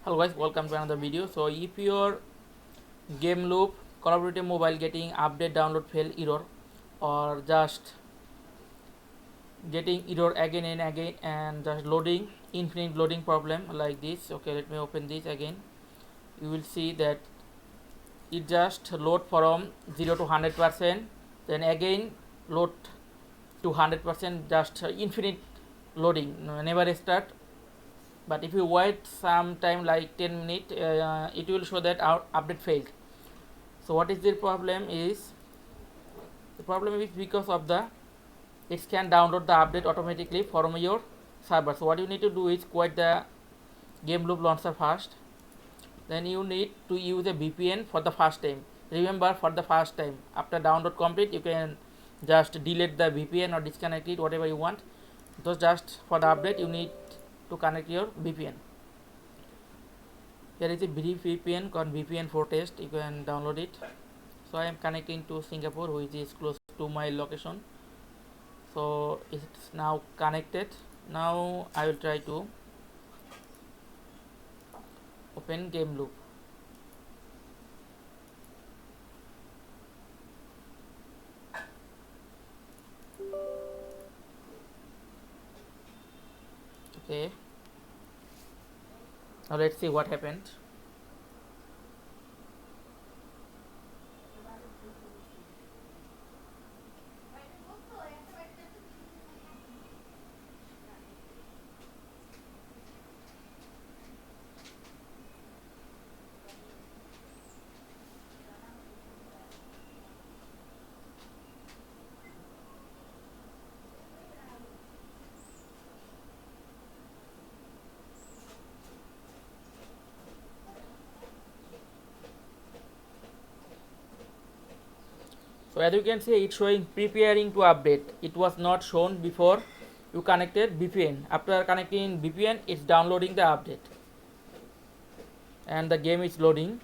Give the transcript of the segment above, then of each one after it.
Hello guys, welcome to another video. So if your game loop Call of Duty mobile getting update download fail error, or just getting error again and again and just loading infinite loading problem like this. Okay, let me open this again. You will see that it just load from 0 to 100%, then again load to 100%, just infinite loading, never start. But if you wait some time like 10 minutes, it will show that our update failed. So what is the problem is, because of the it can download the update automatically from your server. So what you need to do is quit the game loop launcher first, then you need to use a VPN for the first time. Remember, for the first time after download complete, you can just delete the VPN or disconnect it, whatever you want. So just for the update you need to connect your VPN. Here is a brief VPN called VPN for test. You can download it. So I am connecting to Singapore, which is close to my location. So it's now connected. Now I will try to open game loop. Okay, now let's see what happened. So as you can see, it's showing preparing to update. It was not shown before you connected VPN. After connecting VPN, it's downloading the update and the game is loading.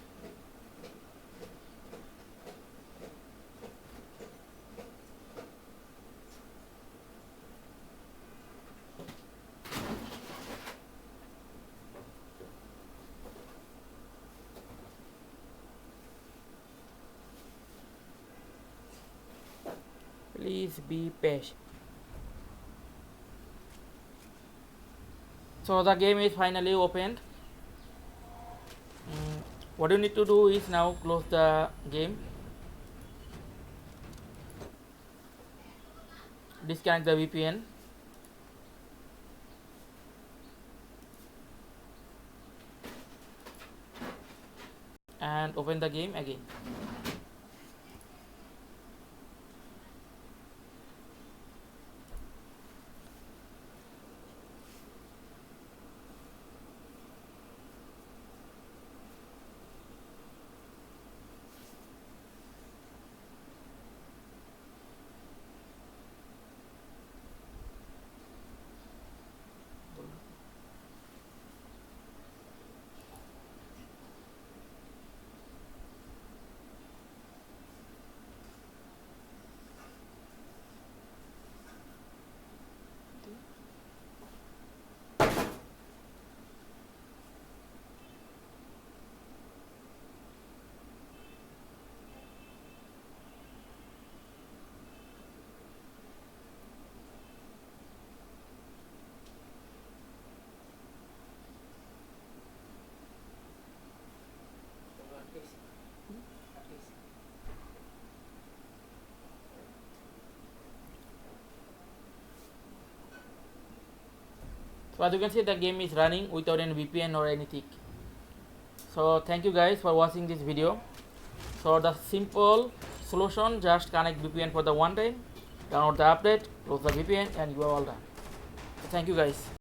Please be patient. So the game is finally opened. What you need to do is now close the game, disconnect the VPN, and open the game again. So as you can see, the game is running without any VPN or anything. So thank you guys for watching this video. So the simple solution, just connect VPN for the one time, download the update, close the VPN, and you are all done. So thank you guys.